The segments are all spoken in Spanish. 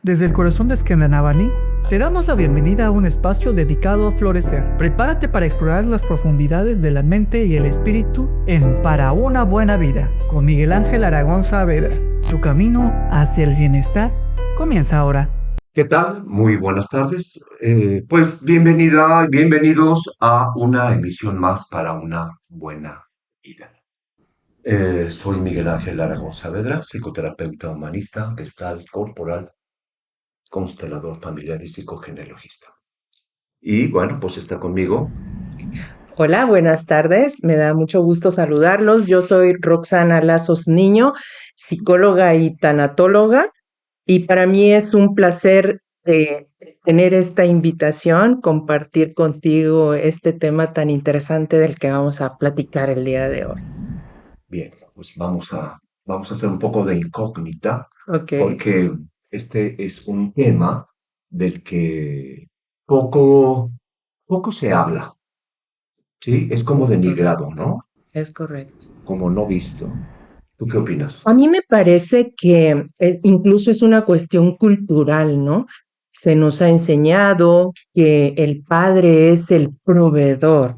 Desde el corazón de Esquendanabani, te damos la bienvenida a un espacio dedicado a florecer. Prepárate para explorar las profundidades de la mente y el espíritu en Para una buena vida, con Miguel Ángel Aragón Saavedra. Tu camino hacia el bienestar comienza ahora. ¿Qué tal? Muy buenas tardes. Pues bienvenida y bienvenidos a una emisión más para una buena vida. Soy Miguel Ángel Aragón Saavedra, psicoterapeuta humanista, gestal corporal, constelador familiar y psicogenealogista. Y bueno, pues está conmigo. Hola, buenas tardes. Me da mucho gusto saludarlos. Yo soy Roxana Lazos Niño, psicóloga y tanatóloga, y para mí es un placer tener esta invitación, compartir contigo este tema tan interesante del que vamos a platicar el día de hoy. Bien, pues vamos a hacer un poco de incógnita, Ok, porque este es un tema del que poco, poco se habla, ¿sí? Es como es denigrado, correcto, ¿no? es correcto. Como no visto. ¿Tú qué opinas? A mí me parece que incluso es una cuestión cultural, ¿no? Se nos ha enseñado que el padre es el proveedor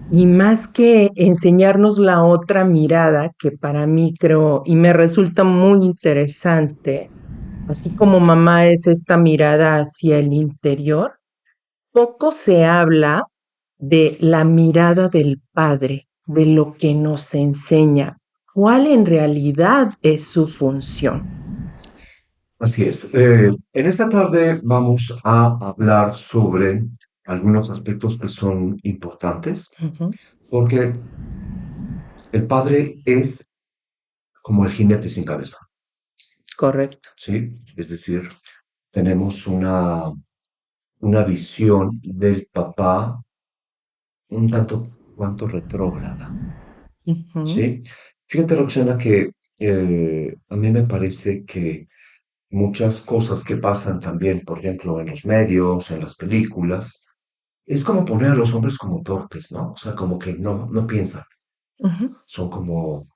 y más que enseñarnos la otra mirada, que para mí creo y me resulta muy interesante, así como mamá es esta mirada hacia el interior, poco se habla de la mirada del padre, de lo que nos enseña, cuál en realidad es su función. Así es. En esta tarde vamos a hablar sobre algunos aspectos que son importantes, Ujú, porque el padre es como el jinete sin cabeza, correcto. ¿sí? Es decir, tenemos una visión del papá un tanto cuanto retrógrada, Ujú, ¿sí? Fíjate, Roxana, que a mí me parece que muchas cosas que pasan también, por ejemplo, en los medios, en las películas, es como poner a los hombres como torpes, ¿no? O sea, como que no piensan, ujú. son como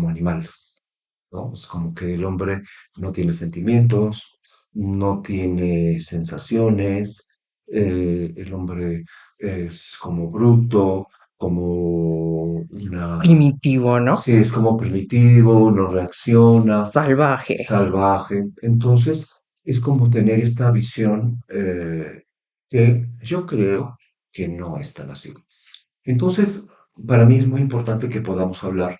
animales, ¿no? Es como que el hombre no tiene sentimientos, no tiene sensaciones, el hombre es como bruto, como una... Primitivo, ¿no? Sí, es como primitivo, no reacciona, Salvaje. salvaje. Entonces, es como tener esta visión que yo creo que no es tan así. Entonces, para mí es muy importante que podamos hablar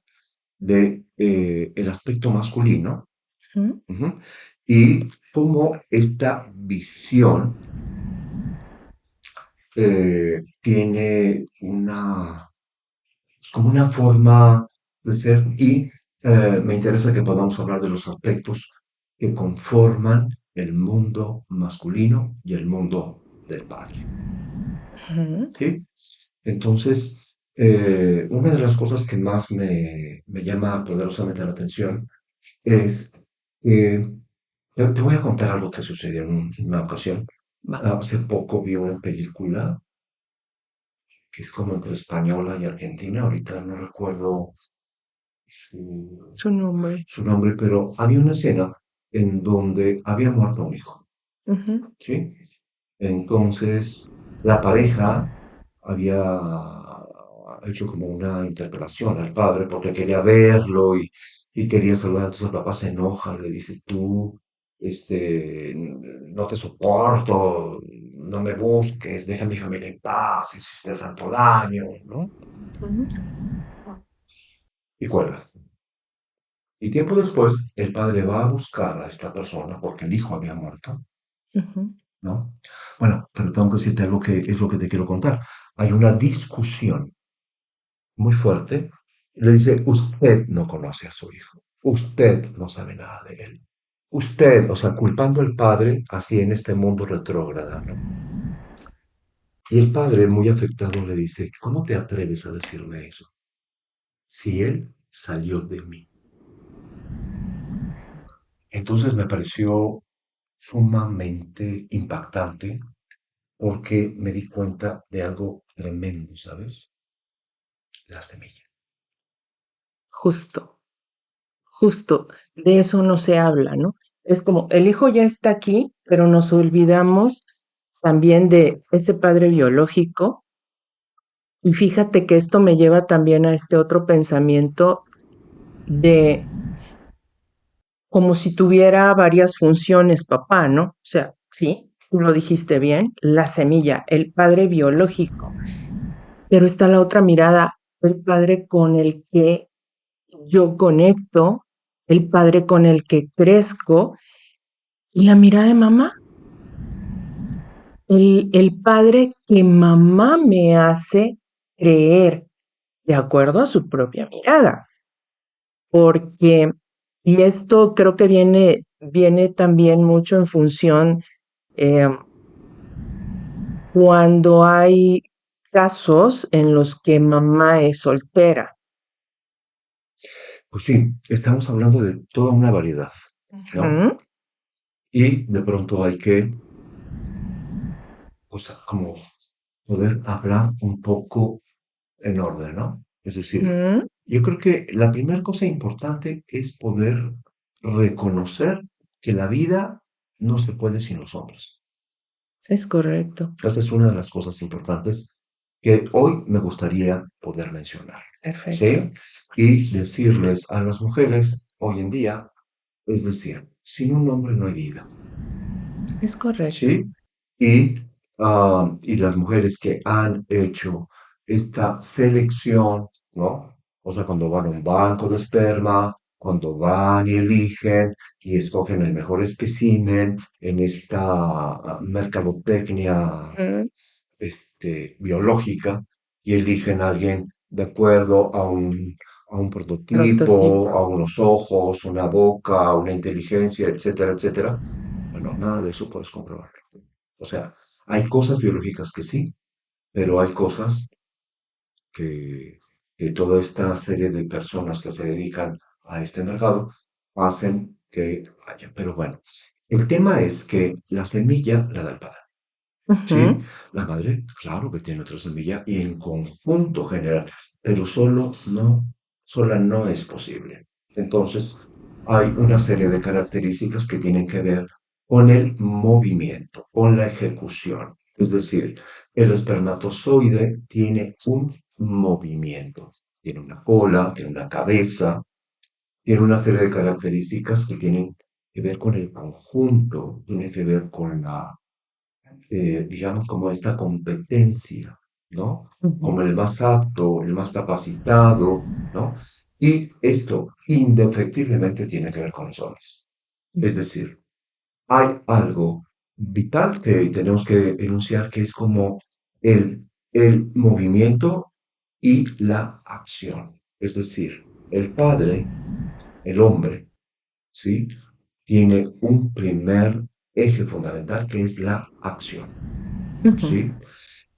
de el aspecto masculino, Ujú. ujú, y cómo esta visión tiene es como una forma de ser y me interesa que podamos hablar de los aspectos que conforman el mundo masculino y el mundo del padre, Ujú. ¿sí? Entonces, una de las cosas que más me llama poderosamente la atención es que te voy a contar algo que sucedió en una ocasión. Va. Hace poco vi una película que es como entre española y argentina, ahorita no recuerdo su, Su nombre. su nombre, pero había una escena en donde había muerto un hijo, Ujú. ¿sí? Entonces, la pareja había hecho como una interpelación al padre porque quería verlo y quería saludar. Entonces el papá se enoja, le dice, tú, no te soporto, no me busques, deja a mi familia en paz, hiciste tanto daño, ¿no? Ujú. Y cuelga. Y tiempo después, el padre va a buscar a esta persona porque el hijo había muerto, Ujú. ¿no? Bueno, pero tengo que decirte algo que es lo que te quiero contar. Hay una discusión muy fuerte. Le dice, usted no conoce a su hijo. Usted no sabe nada de él. Usted, o sea, culpando al padre así en este mundo retrógrada, ¿no? Y el padre, muy afectado, le dice, ¿cómo te atreves a decirme eso? Si él salió de mí. Entonces me pareció sumamente impactante porque me di cuenta de algo tremendo, ¿sabes? La semilla. Justo, justo. De eso no se habla, ¿no? Es como el hijo ya está aquí, pero nos olvidamos también de ese padre biológico. Y fíjate que esto me lleva también a este otro pensamiento de como si tuviera varias funciones, papá, ¿no? O sea, sí, tú lo dijiste bien, la semilla, el padre biológico, pero está la otra mirada, el padre con el que yo conecto, el padre con el que crezco y la mirada de mamá, el padre que mamá me hace creer de acuerdo a su propia mirada, porque, y esto creo que viene también mucho en función eh, cuando hay casos en los que mamá es soltera. Pues sí, estamos hablando de toda una variedad, ¿no? Ujú, Y de pronto hay que, pues, como poder hablar un poco en orden, ¿no? Es decir, ujú, yo creo que la primera cosa importante es poder reconocer que la vida no se puede sin los hombres. es correcto, Esa es una de las cosas importantes que hoy me gustaría poder mencionar, perfecto, ¿sí? Y decirles a las mujeres hoy en día, es decir, sin un hombre no hay vida, es correcto. ¿sí? Y las mujeres que han hecho esta selección, ¿no? O sea, cuando van a un banco de esperma, cuando van y eligen y escogen el mejor espécimen en esta mercadotecnia Ujú, biológica y eligen a alguien de acuerdo a un prototipo, prototipo. a unos ojos, una boca, una inteligencia, etcétera, etcétera. Bueno, nada de eso puedes comprobarlo. O sea, hay cosas biológicas que sí, pero hay cosas que, que toda esta serie de personas que se dedican a este mercado hacen que haya. Pero bueno, el tema es que la semilla la da el padre. Sí, Ujú, la madre, claro que tiene otra semilla y en conjunto general, pero sola no es posible. Entonces, hay una serie de características que tienen que ver con el movimiento, con la ejecución. Es decir, el espermatozoide tiene un movimiento, tiene una cola, tiene una cabeza, tiene una serie de características que tienen que ver con el conjunto, tienen que ver con digamos, como esta competencia, ¿no? ujú, Como el más apto, el más capacitado, ¿no? Y esto indefectiblemente tiene que ver con los hombres. Es decir, hay algo vital que tenemos que enunciar que es como el movimiento y la acción. Es decir, el padre, el hombre, ¿sí? Tiene un primer eje fundamental que es la acción. ujú. ¿Sí?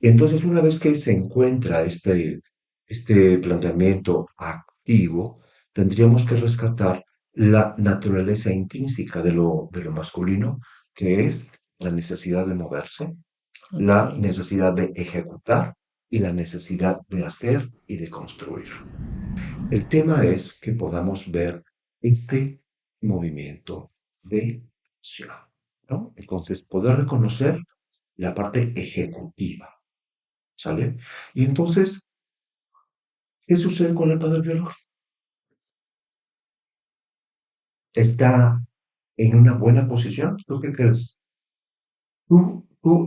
Y entonces una vez que se encuentra este planteamiento activo, tendríamos que rescatar la naturaleza intrínseca de lo masculino, que es la necesidad de moverse, Ok. la necesidad de ejecutar y la necesidad de hacer y de construir. El tema es que podamos ver este movimiento de acción, ¿no? Entonces, poder reconocer la parte ejecutiva, ¿sale? Y entonces, ¿qué sucede con el padre biológico? ¿Está en una buena posición? ¿Tú qué crees?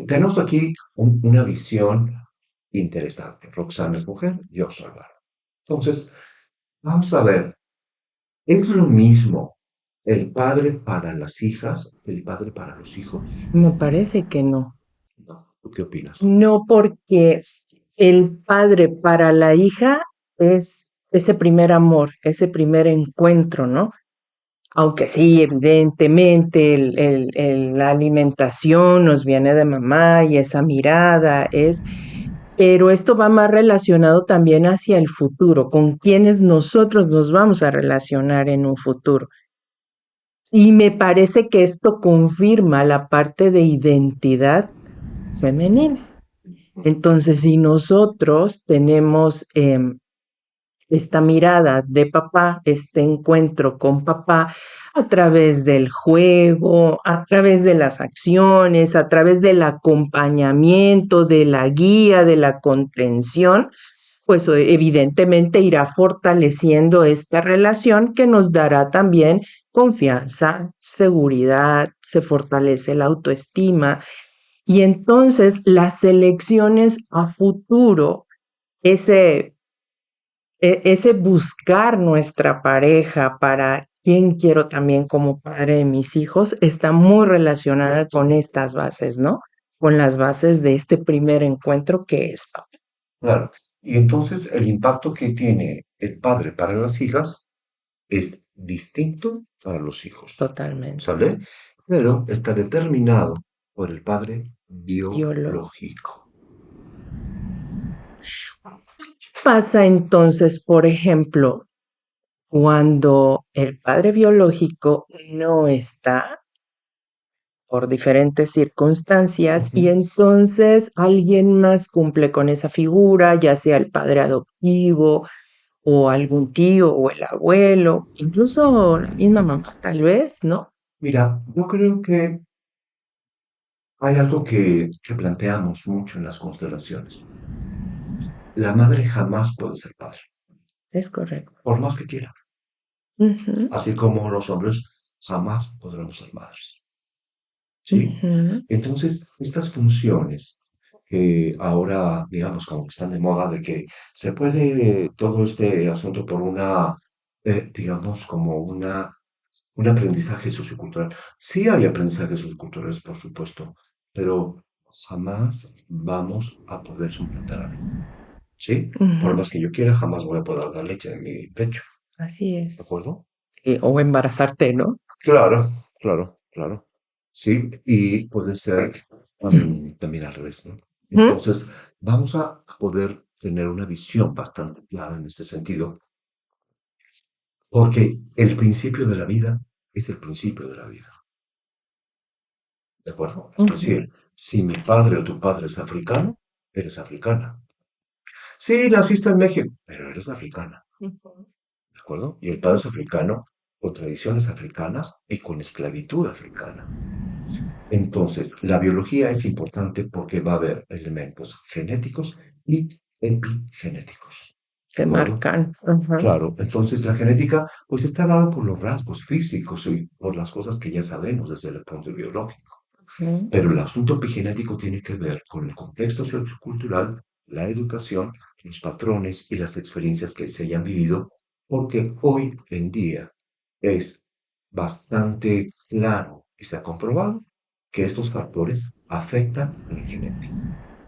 Tenemos aquí una visión interesante. Roxana es mujer, yo soy varón. Entonces, vamos a ver, ¿es lo mismo el padre para las hijas que el padre para los hijos? Me parece que no. No. ¿Tú qué opinas? No porque el padre para la hija es ese primer amor, ese primer encuentro, ¿no? Aunque sí, evidentemente, la alimentación nos viene de mamá y esa mirada es, pero esto va más relacionado también hacia el futuro, con quienes nosotros nos vamos a relacionar en un futuro. Y me parece que esto confirma la parte de identidad femenina. Entonces, si nosotros tenemos esta mirada de papá, este encuentro con papá, a través del juego, a través de las acciones, a través del acompañamiento, de la guía, de la contención, pues evidentemente irá fortaleciendo esta relación que nos dará también confianza, seguridad, se fortalece la autoestima y entonces las elecciones a futuro, ese ese buscar nuestra pareja para quién quiero también como padre de mis hijos, está muy relacionada con estas bases, ¿no? Con las bases de este primer encuentro que es papá. Claro. Y entonces el impacto que tiene el padre para las hijas es distinto para los hijos, Totalmente. ¿sale? Pero está determinado por el padre Biólogo. biológico. Pasa entonces, por ejemplo, cuando el padre biológico no está por diferentes circunstancias y Ujú. entonces alguien más cumple con esa figura, ya sea el padre adoptivo o algún tío o el abuelo, incluso la misma mamá, tal vez, ¿no? Mira, yo creo que hay algo que planteamos mucho en las constelaciones. La madre jamás puede ser padre, Es correcto. por más que quiera. Ujú, Así como los hombres jamás podremos ser madres. ¿Sí? ujú. Entonces, estas funciones que ahora, digamos, como que están de moda, de que se puede todo este asunto por digamos, como un aprendizaje sociocultural. Sí hay aprendizajes socioculturales, por supuesto, pero jamás vamos a poder suplantar a mí. ¿Sí? Por Ujú, más que yo quiera, jamás voy a poder dar leche en mi pecho. así ¿De es. acuerdo? O embarazarte, ¿no? Claro, claro, claro. Sí, y puede ser también al revés, ¿no? Ujú, Entonces, vamos a poder tener una visión bastante clara en este sentido, porque el principio de la vida es el principio de la vida, ¿de acuerdo? Es ujú, decir, si mi padre o tu padre es africano, eres africana. Sí, naciste en México, pero eres africana, ujú. ¿de acuerdo? Y el padre es africano con tradiciones africanas y con esclavitud africana. Entonces, la biología es importante porque va a haber elementos genéticos y epigenéticos. ¿De Te acuerdo? marcan. Ajá. Claro, entonces la genética pues está dada por los rasgos físicos y por las cosas que ya sabemos desde el punto biológico. Ujú, Pero el asunto epigenético tiene que ver con el contexto sociocultural, la educación, los patrones y las experiencias que se hayan vivido, porque hoy en día es bastante claro y se ha comprobado que estos factores afectan a la genética.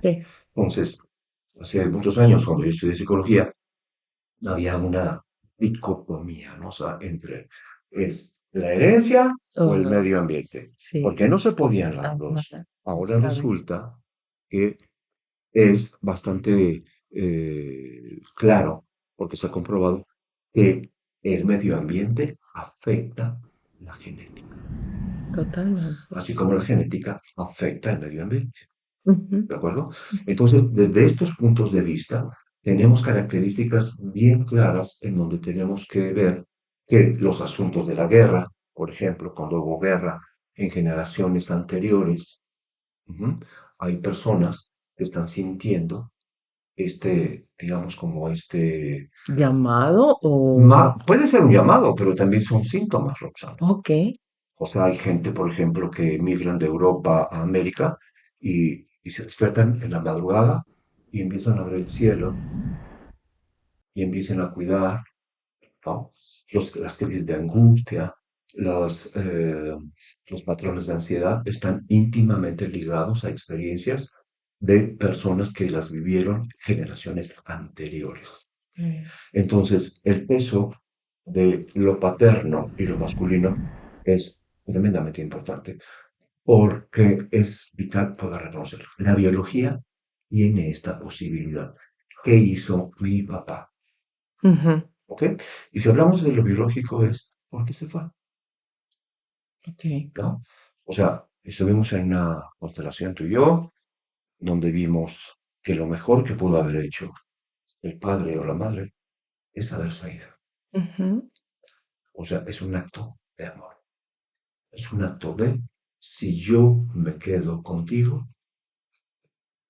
sí. Entonces, hace muchos años, cuando yo estudié psicología, había una dicotomía, ¿no? O sea, entre es la herencia o el Oh, medio ambiente, sí. porque no se podían las dos. Ajá. Ahora Está bien. resulta que es bastante claro, porque se ha comprobado que el medio ambiente afecta la genética, Totalmente. así como la genética afecta el medio ambiente. Ujú, ¿De acuerdo? Entonces, desde estos puntos de vista, tenemos características bien claras en donde tenemos que ver que los asuntos de la guerra, por ejemplo, cuando hubo guerra en generaciones anteriores, ujú, hay personas que están sintiendo digamos, como ¿llamado o...? puede ser un llamado, pero también son síntomas, Roxana. Ok. O sea, hay gente, por ejemplo, que migran de Europa a América y se despiertan en la madrugada y empiezan a ver el cielo y empiezan a cuidar, ¿no? Las crisis de angustia, los patrones de ansiedad están íntimamente ligados a experiencias de personas que las vivieron generaciones anteriores. Mm, Entonces, el peso de lo paterno y lo masculino es tremendamente importante porque es vital poder reconocerlo. La biología tiene esta posibilidad. ¿Qué hizo mi papá? ujú, ¿Ok? Y si hablamos de lo biológico es, ¿por qué se fue? ok. ¿No? O sea, estuvimos en una constelación tú y yo, donde vimos que lo mejor que pudo haber hecho el padre o la madre es haberse ido. Ujú, O sea, es un acto de amor. Es un acto de, si yo me quedo contigo,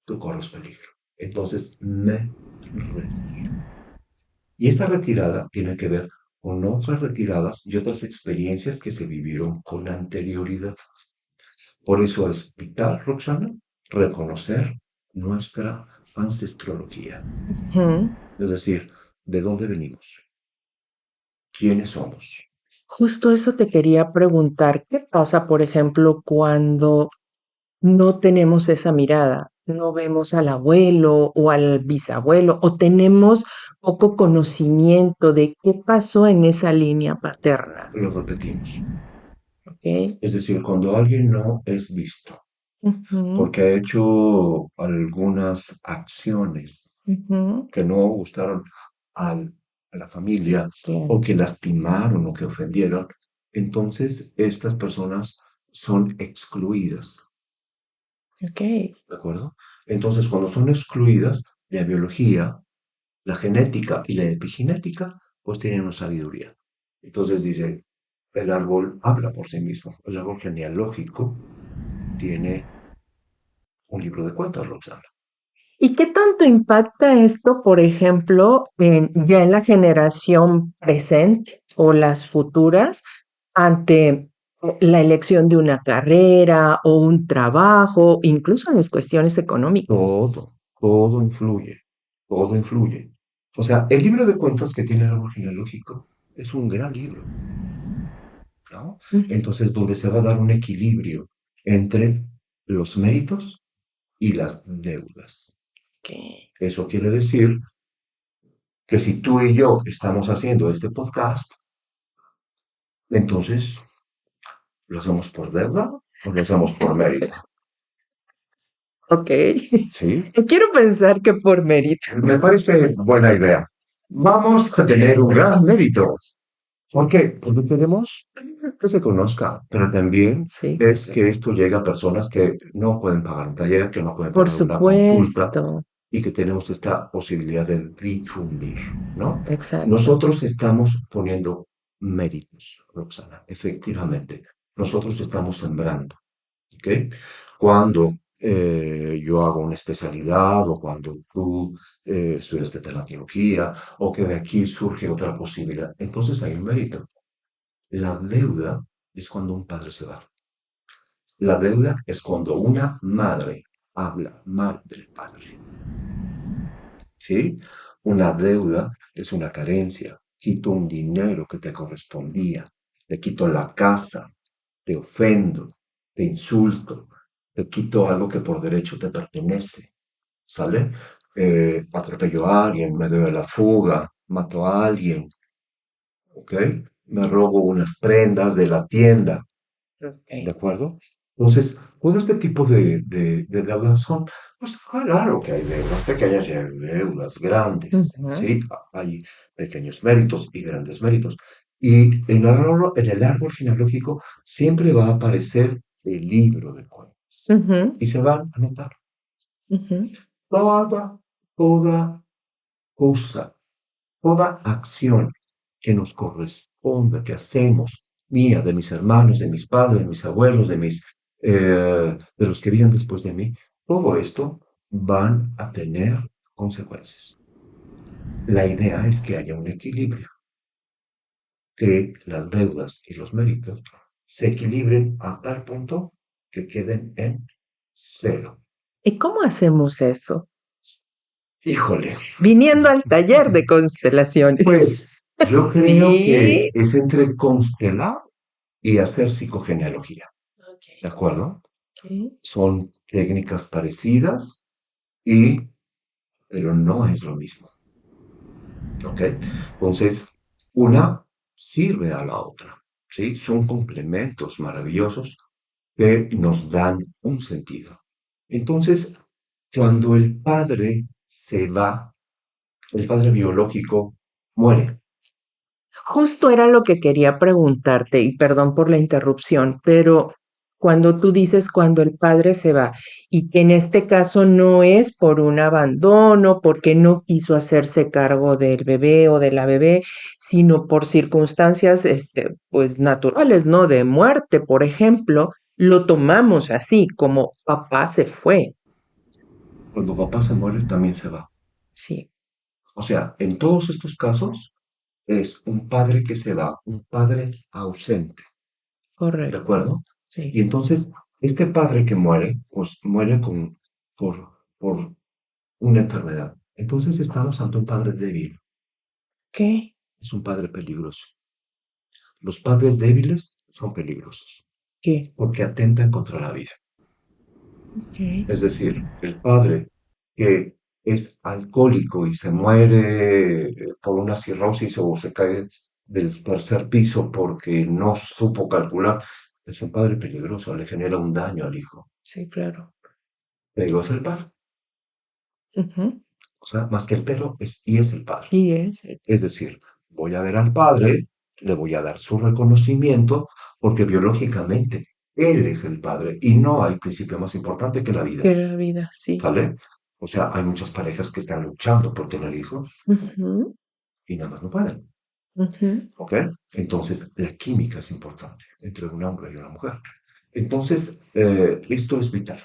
tú corres peligro. Entonces me retiro. Y esa retirada tiene que ver con otras retiradas y otras experiencias que se vivieron con anterioridad. Por eso es vital, Roxana, reconocer nuestra ancestrología. Ujú. Es decir, ¿de dónde venimos? ¿Quiénes somos? Justo eso te quería preguntar. ¿Qué pasa, por ejemplo, cuando no tenemos esa mirada? No vemos al abuelo o al bisabuelo o tenemos poco conocimiento de qué pasó en esa línea paterna. Lo repetimos. ¿Ok? Es decir, cuando alguien no es visto Ujú, porque ha hecho algunas acciones ujú, que no gustaron al- a la familia o claro. que lastimaron o que ofendieron, entonces estas personas son excluidas, Ok. ¿de acuerdo? Entonces, cuando son excluidas, la biología, la genética y la epigenética, pues tienen una sabiduría. Entonces dice, el árbol habla por sí mismo. El árbol genealógico tiene un libro de cuentas, Roxana. ¿Y qué tanto impacta esto, por ejemplo, ya en la generación presente o las futuras ante la elección de una carrera o un trabajo, incluso en las cuestiones económicas? Todo influye, todo influye. O sea, el libro de cuentas que tiene el árbol genealógico es un gran libro, ¿no? Ujú. Entonces, donde se va a dar un equilibrio entre los méritos y las deudas. Ok. Eso quiere decir que si tú y yo estamos haciendo este podcast, entonces, ¿lo hacemos por deuda o lo hacemos por mérito? Ok. ¿Sí? Quiero pensar que por mérito. Me parece buena idea. Vamos a tener un gran mérito. ¿Por qué? Porque queremos que se conozca, pero también Sí, es que esto llega a personas que no pueden pagar un taller, que no pueden por pagar una consulta supuesto. y que tenemos esta posibilidad de difundir, ¿no? Exacto. Nosotros estamos poniendo méritos, Roxana, efectivamente. Nosotros estamos sembrando. ¿Ok? Cuando yo hago una especialidad o cuando tú estudias teología o que de aquí surge otra posibilidad, entonces hay un mérito. La deuda es cuando un padre se va. La deuda es cuando una madre habla mal del padre. ¿Sí? Una deuda es una carencia. Quito un dinero que te correspondía. Te quito la casa. Te ofendo. Te insulto. Te quito algo que por derecho te pertenece. ¿Sale? Atropello a alguien, me doy a la fuga, mato a alguien, ¿ok? Me robo unas prendas de la tienda, ¿de Ok. acuerdo? Entonces, todo este tipo de deudas son, pues claro que hay deudas pequeñas y hay deudas grandes, Ujú, ¿sí? Hay pequeños méritos y grandes méritos. Y en el árbol genealógico siempre va a aparecer el libro de cuentas ujú, y se van a notar ujú. toda cosa, toda acción que nos corresponda, que hacemos, mía, de mis hermanos, de mis padres, de mis abuelos, de los que vienen después de mí, todo esto van a tener consecuencias. La idea es que haya un equilibrio, que las deudas y los méritos se equilibren a tal punto que queden en cero. ¿Y cómo hacemos eso? Híjole, Viniendo al taller de constelaciones. pues yo creo que Sí. es entre constelar y hacer psicogenealogía, Ok, ¿de acuerdo? ok. Son técnicas parecidas y, pero no es lo mismo, ¿ok? Entonces, una sirve a la otra, ¿sí? Son complementos maravillosos que nos dan un sentido. Entonces, cuando el padre se va, el padre biológico muere. Justo era lo que quería preguntarte, y perdón por la interrupción, pero cuando tú dices cuando el padre se va, y que en este caso no es por un abandono, porque no quiso hacerse cargo del bebé o de la bebé, sino por circunstancias, pues naturales, ¿no? De muerte, por ejemplo, lo tomamos así, como papá se fue. Cuando papá se muere, también se va. Sí, O sea, en todos estos casos es un padre que se va, un padre ausente, ¿de correcto, acuerdo? Y sí. entonces, este padre que muere, pues muere por una enfermedad. Entonces estamos ante un padre débil, ¿Qué? es un padre peligroso. Los padres débiles son peligrosos ¿Qué? porque atentan contra la vida. ¿Qué? Es decir, el padre que es alcohólico y se muere por una cirrosis o se cae del tercer piso porque no supo calcular, es un padre peligroso, le genera un daño al hijo. Sí, claro. Pero es el padre. Ujú. O sea, más que el pero, es el padre. Y ese. Es decir, voy a ver al padre, le voy a dar su reconocimiento, porque biológicamente él es el padre y no hay principio más importante que la vida. Que la vida, sí. ¿Sale? O sea, hay muchas parejas que están luchando por tener hijos Ujú, y nada más no pueden. ujú. ¿Ok? Entonces, la química es importante entre un hombre y una mujer. Entonces, esto es vital.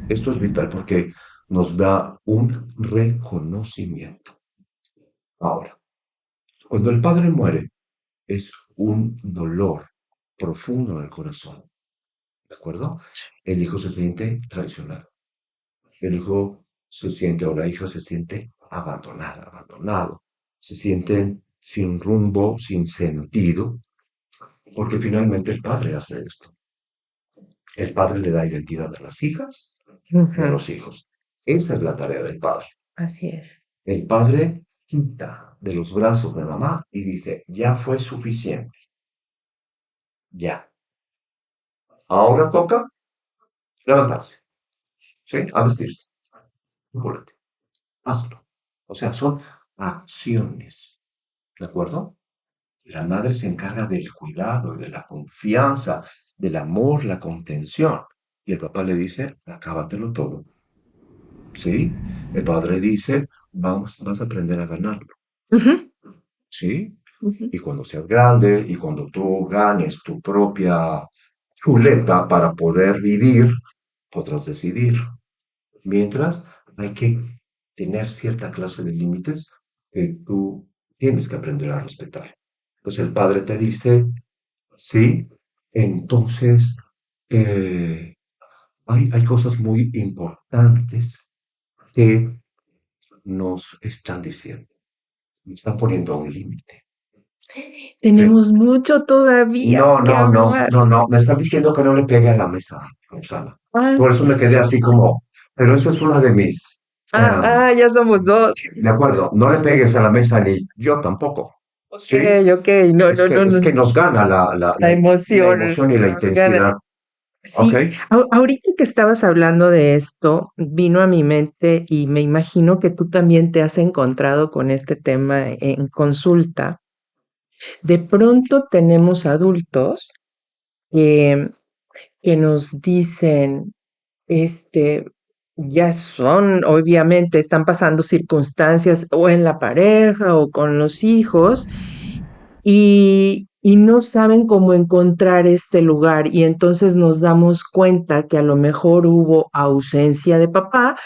Esto es vital porque nos da un reconocimiento. Ahora, cuando el padre muere, es un dolor profundo en el corazón. ¿De acuerdo? El hijo se siente traicionado. El hijo se siente o la hija se siente abandonada, abandonado. Se sienten sin rumbo, sin sentido, porque finalmente el padre hace esto. El padre le da identidad a las hijas y a Ujú, los hijos. Esa es la tarea del padre. así es. El padre quita de los brazos de mamá y dice, ya fue suficiente, ya. Ahora toca levantarse, ¿sí? A vestirse. Apúrate, hazlo. O sea, son acciones, ¿de acuerdo? La madre se encarga del cuidado y de la confianza, del amor, la contención. Y el papá le dice, acábatelo todo. ¿Sí? El padre dice, vas a aprender a ganarlo. Ujú, ¿Sí? ujú. Y cuando seas grande y cuando tú ganes tu propia chuleta para poder vivir, podrás decidir. Mientras, hay que tener cierta clase de límites que tú tienes que aprender a respetar. Pues el padre te dice, sí, entonces eh, hay cosas muy importantes que nos están diciendo, nos están poniendo un límite. Sí. Tenemos mucho todavía No, que no, no, hablar. no, no, me están diciendo que no le pegue a la mesa, Roxana. Ah, Por eso me quedé así como, pero eso es una de mis, ya somos dos. de acuerdo, no le pegues a la mesa ni yo tampoco. Ok, Sí, ok. No, no, no, es no. que nos gana La la emoción emoción y la nos gana. intensidad. ¿Ok? Sí, ahorita que estabas hablando de esto, vino a mi mente y me imagino que tú también te has encontrado con este tema en consulta. De pronto tenemos adultos que, que nos dicen, este, ya son, obviamente, están pasando circunstancias o en la pareja o con los hijos y no saben cómo encontrar este lugar y entonces nos damos cuenta que a lo mejor hubo ausencia de papá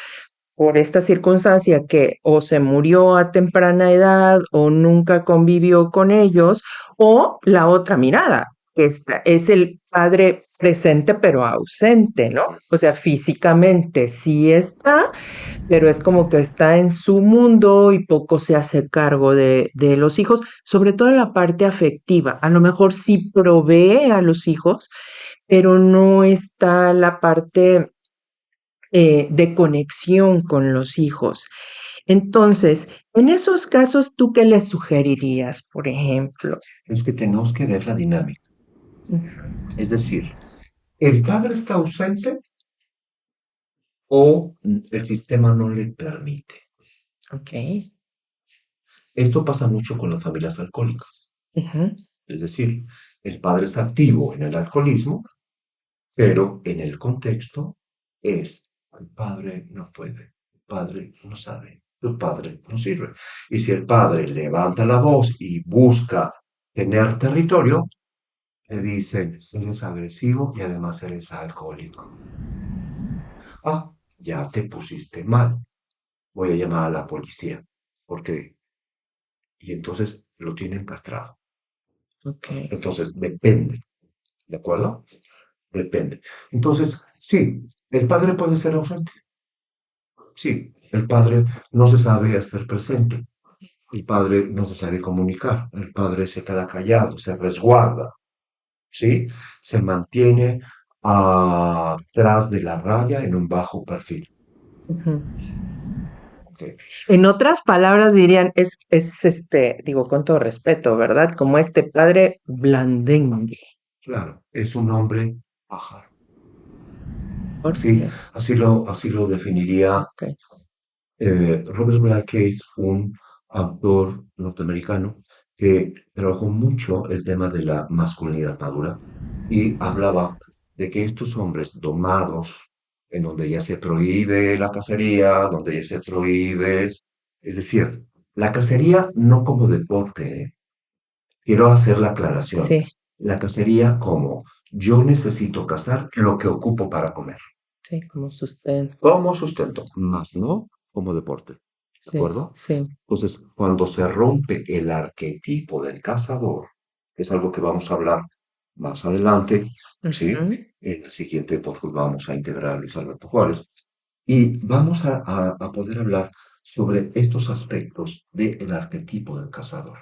por esta circunstancia que o se murió a temprana edad o nunca convivió con ellos, o la otra mirada, que es el padre presente pero ausente, ¿no? O sea, físicamente sí está, pero es como que está en su mundo y poco se hace cargo de los hijos, sobre todo en la parte afectiva. A lo mejor sí provee a los hijos, pero no está la parte de conexión con los hijos. Entonces, en esos casos, ¿tú qué les sugerirías, por ejemplo? Es que tenemos que ver la dinámica. Es decir, ¿el padre está ausente o el sistema no le permite? Ok. Esto pasa mucho con las familias alcohólicas. Ujú, Es decir, El padre es activo en el alcoholismo, pero en el contexto es, el padre no puede, el padre no sabe, el padre no sirve. Y si el padre levanta la voz y busca tener territorio, le dicen, eres agresivo y además eres alcohólico. Ah, ya te pusiste mal. Voy a llamar a la policía. Porque, y entonces lo tienen castrado. Ok. Entonces, depende. ¿De acuerdo? Depende. Entonces, sí, el padre puede ser ausente. Sí, el padre no se sabe hacer presente. El padre no se sabe comunicar. El padre se queda callado, se resguarda. ¿Sí? Se mantiene atrás de la raya en un bajo perfil. Ujú. ¿Ok? En otras palabras dirían, digo, con todo respeto, ¿verdad? Como este padre blandengue. Claro, es un hombre pájaro. ¿Por Sí, qué? así lo definiría Ok. Robert Blake. Es un autor norteamericano que trabajó mucho el tema de la masculinidad madura y hablaba de que estos hombres domados, en donde ya se prohíbe la cacería, donde ya se prohíbe, es decir, la cacería no como deporte, quiero hacer la aclaración, Sí, la cacería como yo necesito cazar lo que ocupo para comer, sí, como sustento. como sustento, más no como deporte, ¿de Sí, acuerdo? sí. Entonces, cuando se rompe el arquetipo del cazador, que es algo que vamos a hablar más adelante, ¿sí? Ujú. En el siguiente podcast vamos a integrar a Luis Alberto Juárez y vamos a poder hablar sobre estos aspectos del arquetipo del cazador,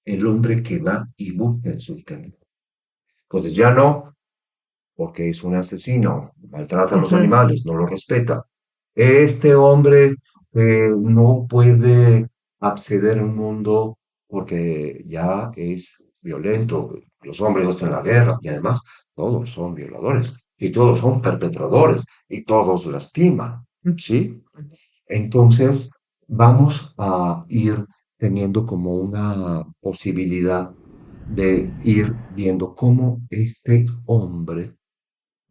el hombre que va y busca el sustento. Entonces ya no, porque es un asesino, maltrata a los Ujú. animales, no lo respeta. Este hombre no puede acceder a un mundo porque ya es violento. Los hombres hacen la guerra y además todos son violadores y todos son perpetradores y todos lastiman, ¿sí? Entonces vamos a ir teniendo como una posibilidad de ir viendo cómo este hombre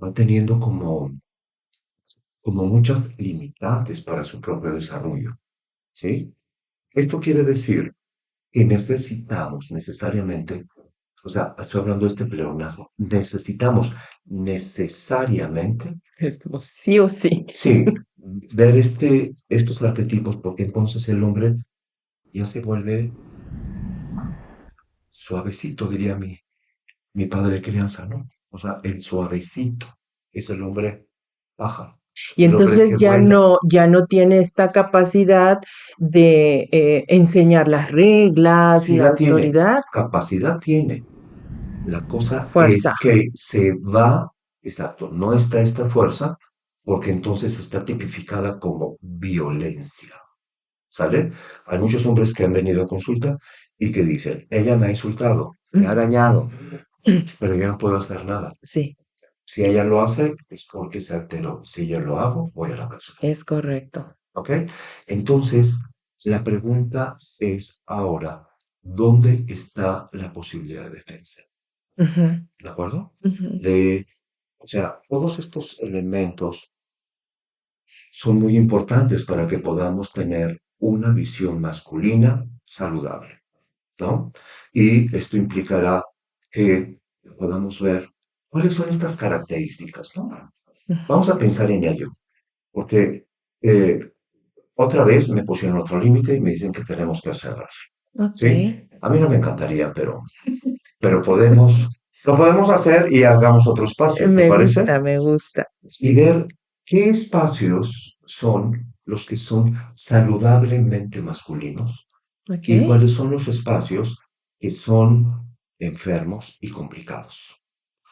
va teniendo como muchas limitantes para su propio desarrollo, ¿sí? Esto quiere decir que necesitamos necesariamente, o sea, estoy hablando de este pleonasmo, necesitamos necesariamente, Es como sí o sí. sí, ver estos arquetipos, porque entonces el hombre ya se vuelve suavecito, diría mi padre de crianza, ¿no? O sea, el suavecito es el hombre paja, Y el hombre que entonces vuela. ya no tiene esta capacidad de enseñar las reglas, Sí la la tiene, autoridad, capacidad tiene. La cosa fuerza. es que se va, exacto, no está esta fuerza porque entonces está tipificada como violencia, ¿sale? Hay muchos hombres que han venido a consulta y que dicen, ella me ha insultado, me ha arañado, pero yo no puedo hacer nada. Sí, Si ella lo hace, es porque se alteró. Si yo lo hago, voy a la cárcel. es correcto. ¿Ok? Entonces, la pregunta es ahora, ¿dónde está la posibilidad de defensa? Ujú, ¿De acuerdo? ujú, O sea, todos estos elementos son muy importantes para que podamos tener una visión masculina saludable, ¿no? Y esto implicará que podamos ver cuáles son estas características, ¿no? Vamos a ujú. pensar en ello, porque otra vez me pusieron otro límite y me dicen que tenemos que cerrar, Ok, ¿sí? A mí no me encantaría, pero lo podemos hacer y hagamos otro espacio, ¿te me parece? gusta, me gusta. Y Sí, ver qué espacios son los que son saludablemente masculinos ok. y cuáles son los espacios que son enfermos y complicados,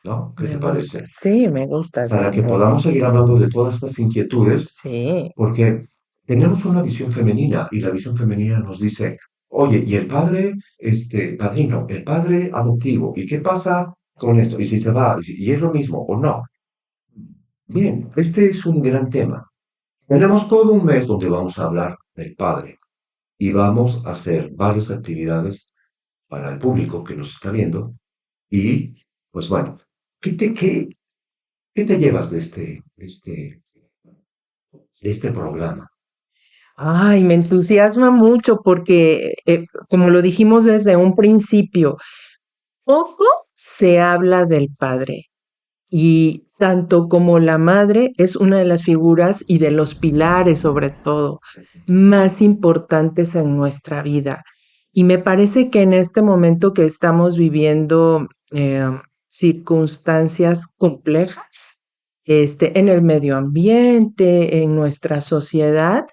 ¿no? ¿Qué Me te gusta. parece? Sí, me gusta, Para que Eduardo. podamos seguir hablando de todas estas inquietudes, Sí. porque tenemos una visión femenina y la visión femenina nos dice, oye, ¿y el padre, padrino, el padre adoptivo, ¿y qué pasa con esto? ¿Y si se va? ¿Y es lo mismo o no? Bien, este es un gran tema. Tenemos todo un mes donde vamos a hablar del padre y vamos a hacer varias actividades para el público que nos está viendo Y, pues bueno, ¿qué te llevas de este programa? Ay, me entusiasma mucho porque, como lo dijimos desde un principio, poco se habla del padre. Y tanto como la madre es una de las figuras y de los pilares, sobre todo, más importantes en nuestra vida. Y me parece que en este momento que estamos viviendo circunstancias complejas, en el medio ambiente, en nuestra sociedad,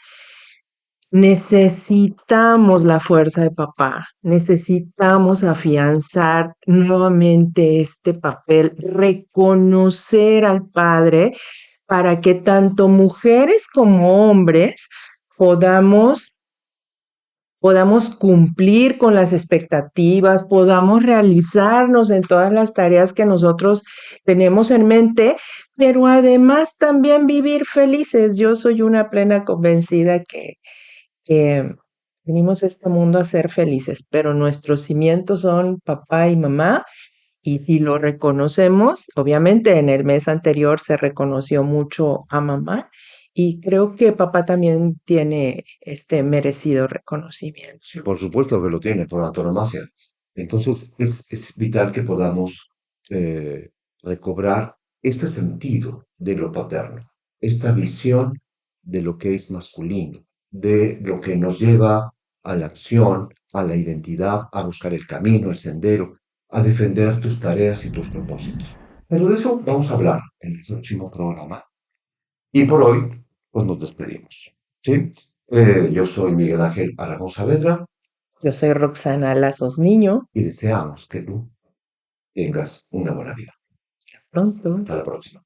necesitamos la fuerza de papá, necesitamos afianzar nuevamente este papel, reconocer al padre para que tanto mujeres como hombres podamos, podamos cumplir con las expectativas, podamos realizarnos en todas las tareas que nosotros tenemos en mente, pero además también vivir felices. Yo soy una plena convencida que venimos a este mundo a ser felices, pero nuestros cimientos son papá y mamá, y si lo reconocemos, obviamente en el mes anterior se reconoció mucho a mamá, y creo que papá también tiene este merecido reconocimiento. Sí, por supuesto que lo tiene, por antonomasia. Entonces, es vital que podamos eh, recobrar este sentido de lo paterno, esta visión de lo que es masculino, de lo que nos lleva a la acción, a la identidad, a buscar el camino, el sendero, a defender tus tareas y tus propósitos. Pero de eso vamos a hablar en el próximo programa. Y por hoy, pues nos despedimos. ¿Sí? Yo soy Miguel Ángel Aragón Saavedra Yo soy Roxana Lazos Niño. y deseamos que tú tengas una buena vida. Pronto. Hasta la próxima.